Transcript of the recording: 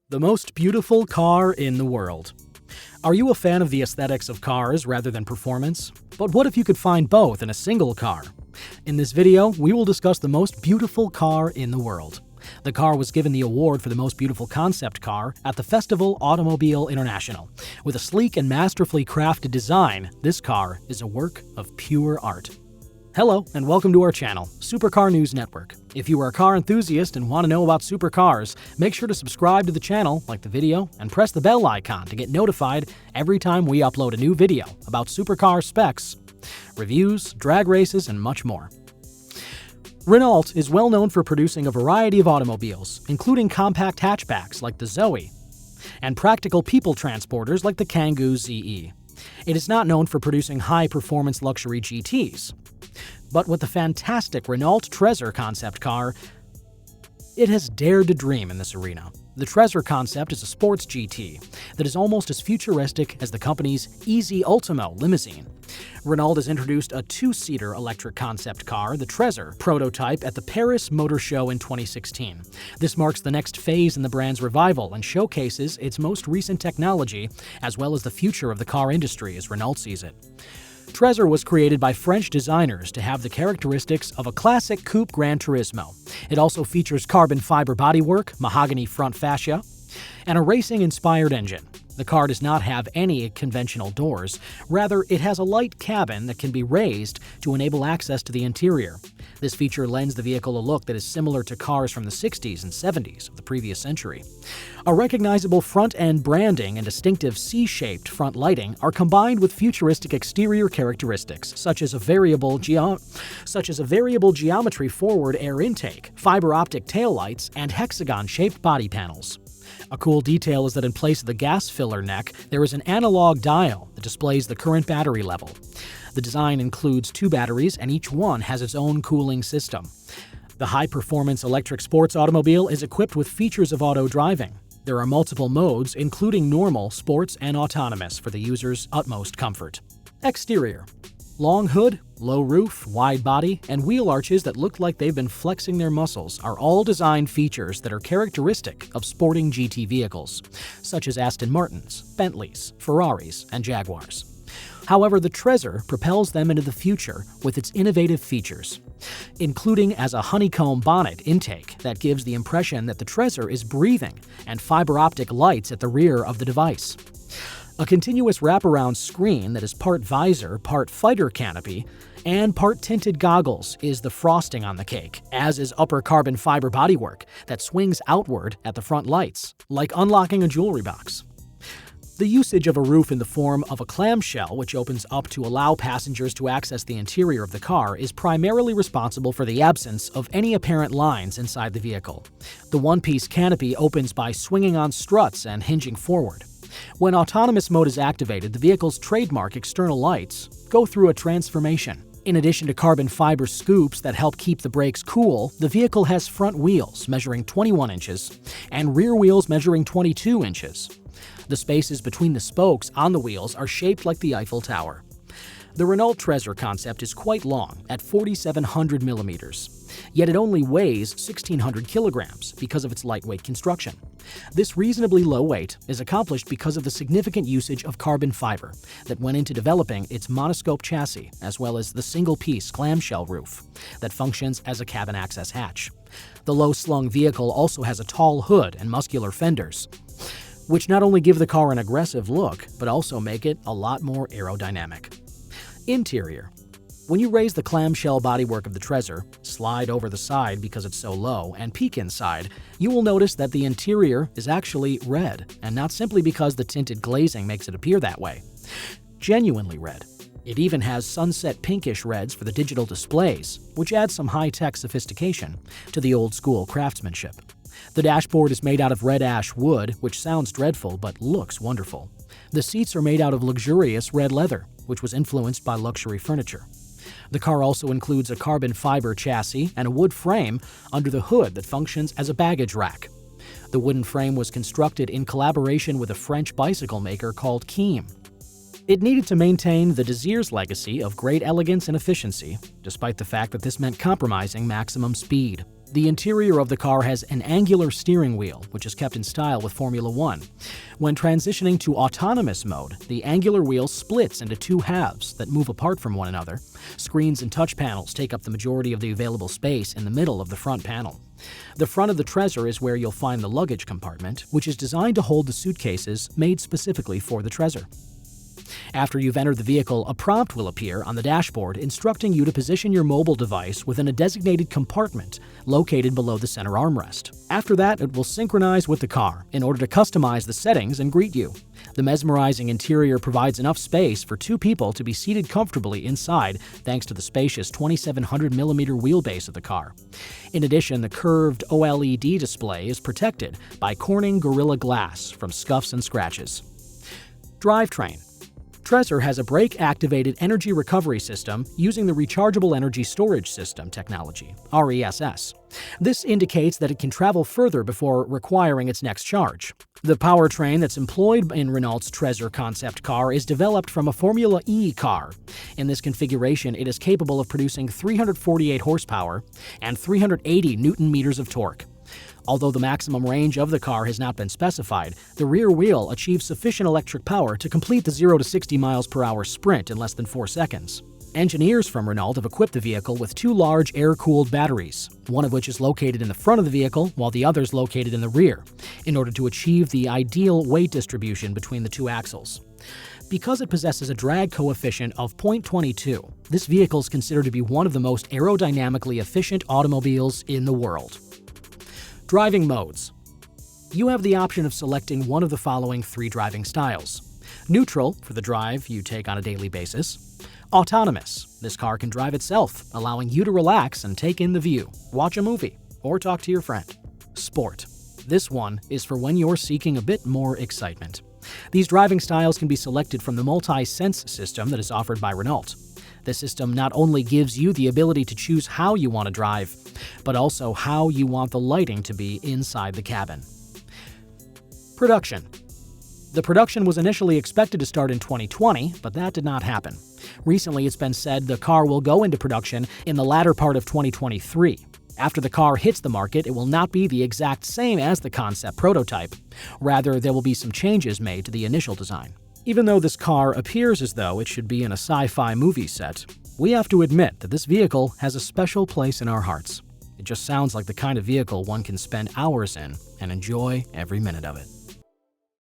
The most beautiful car in the world. Are you a fan of the aesthetics of cars rather than performance? But what if you could find both in a single car? In this video, we will discuss the most beautiful car in the world. The car was given the award for the most beautiful concept car at the Festival Automobile International. With a sleek and masterfully crafted design, this car is a work of pure art. Hello, and welcome to our channel, Supercar News Network. If you are a car enthusiast and want to know about supercars, make sure to subscribe to the channel, like the video, and press the bell icon to get notified every time we upload a new video about supercar specs, reviews, drag races, and much more. Renault is well known for producing a variety of automobiles, including compact hatchbacks like the Zoe, and practical people transporters like the Kangoo ZE. It is not known for producing high-performance luxury GTs. But with the fantastic Renault Trezor concept car, it has dared to dream in this arena. The Trezor concept is a sports GT that is almost as futuristic as the company's Easy Ultimo limousine. Renault has introduced a two-seater electric concept car, the Trezor, prototype at the Paris Motor Show in 2016. This marks the next phase in the brand's revival and showcases its most recent technology, as well as the future of the car industry as Renault sees it. Trezor was created by French designers to have the characteristics of a classic coupe Gran Turismo. It also features carbon fiber bodywork, mahogany front fascia, and a racing-inspired engine. The car does not have any conventional doors. Rather, it has a light cabin that can be raised to enable access to the interior. This feature lends the vehicle a look that is similar to cars from the 60s and 70s of the previous century. A recognizable front-end branding and distinctive C-shaped front lighting are combined with futuristic exterior characteristics, such as a variable geometry forward air intake, fiber optic taillights, and hexagon-shaped body panels. A cool detail is that in place of the gas filler neck, there is an analog dial that displays the current battery level. The design includes two batteries, and each one has its own cooling system. The high-performance electric sports automobile is equipped with features of auto driving. There are multiple modes, including normal, sports, and autonomous for the user's utmost comfort. Exterior. Long hood, low roof, wide body, and wheel arches that look like they've been flexing their muscles are all design features that are characteristic of sporting GT vehicles, such as Aston Martins, Bentleys, Ferraris, and Jaguars. However, the Trezor propels them into the future with its innovative features, including as a honeycomb bonnet intake that gives the impression that the Trezor is breathing, and fiber optic lights at the rear of the device. A continuous wraparound screen that is part visor, part fighter canopy, and part tinted goggles is the frosting on the cake, as is upper carbon fiber bodywork that swings outward at the front lights, like unlocking a jewelry box. The usage of a roof in the form of a clamshell, which opens up to allow passengers to access the interior of the car, is primarily responsible for the absence of any apparent lines inside the vehicle. The one-piece canopy opens by swinging on struts and hinging forward. When autonomous mode is activated, the vehicle's trademark external lights go through a transformation. In addition to carbon fiber scoops that help keep the brakes cool, the vehicle has front wheels measuring 21 inches and rear wheels measuring 22 inches. The spaces between the spokes on the wheels are shaped like the Eiffel Tower. The Renault Trezor concept is quite long, at 4,700 millimeters, yet it only weighs 1,600 kilograms because of its lightweight construction. This reasonably low weight is accomplished because of the significant usage of carbon fiber that went into developing its monoscope chassis, as well as the single-piece clamshell roof that functions as a cabin access hatch. The low-slung vehicle also has a tall hood and muscular fenders, which not only give the car an aggressive look, but also make it a lot more aerodynamic. Interior. When you raise the clamshell bodywork of the Trezor, slide over the side because it's so low, and peek inside, you will notice that the interior is actually red, and not simply because the tinted glazing makes it appear that way. Genuinely red. It even has sunset pinkish reds for the digital displays, which adds some high-tech sophistication to the old-school craftsmanship. The dashboard is made out of red ash wood, which sounds dreadful but looks wonderful. The seats are made out of luxurious red leather, which was influenced by luxury furniture. The car also includes a carbon fiber chassis and a wood frame under the hood that functions as a baggage rack. The wooden frame was constructed in collaboration with a French bicycle maker called Keem. It needed to maintain the Désir's legacy of great elegance and efficiency, despite the fact that this meant compromising maximum speed. The interior of the car has an angular steering wheel, which is kept in style with Formula One. When transitioning to autonomous mode, the angular wheel splits into two halves that move apart from one another. Screens and touch panels take up the majority of the available space in the middle of the front panel. The front of the Trezor is where you'll find the luggage compartment, which is designed to hold the suitcases made specifically for the Trezor. After you've entered the vehicle, a prompt will appear on the dashboard instructing you to position your mobile device within a designated compartment located below the center armrest. After that, it will synchronize with the car in order to customize the settings and greet you. The mesmerizing interior provides enough space for two people to be seated comfortably inside thanks to the spacious 2,700mm wheelbase of the car. In addition, the curved OLED display is protected by Corning Gorilla Glass from scuffs and scratches. Drivetrain. Trezor has a brake-activated energy recovery system using the Rechargeable Energy Storage System technology, RESS. This indicates that it can travel further before requiring its next charge. The powertrain that's employed in Renault's Trezor concept car is developed from a Formula E car. In this configuration, it is capable of producing 348 horsepower and 380 newton-meters of torque. Although the maximum range of the car has not been specified, the rear wheel achieves sufficient electric power to complete the 0 to 60 miles per hour sprint in less than 4 seconds. Engineers from Renault have equipped the vehicle with two large air-cooled batteries, one of which is located in the front of the vehicle while the other is located in the rear, in order to achieve the ideal weight distribution between the two axles. Because it possesses a drag coefficient of 0.22, this vehicle is considered to be one of the most aerodynamically efficient automobiles in the world. Driving modes. You have the option of selecting one of the following 3 driving styles. Neutral, for the drive you take on a daily basis. Autonomous. This car can drive itself, allowing you to relax and take in the view, watch a movie, or talk to your friend. Sport. This one is for when you're seeking a bit more excitement. These driving styles can be selected from the multi-sense system that is offered by Renault. This system not only gives you the ability to choose how you want to drive, but also how you want the lighting to be inside the cabin. Production. The production was initially expected to start in 2020, but that did not happen. Recently, it's been said the car will go into production in the latter part of 2023. After the car hits the market, it will not be the exact same as the concept prototype. Rather, there will be some changes made to the initial design. Even though this car appears as though it should be in a sci-fi movie set, we have to admit that this vehicle has a special place in our hearts. It just sounds like the kind of vehicle one can spend hours in and enjoy every minute of it.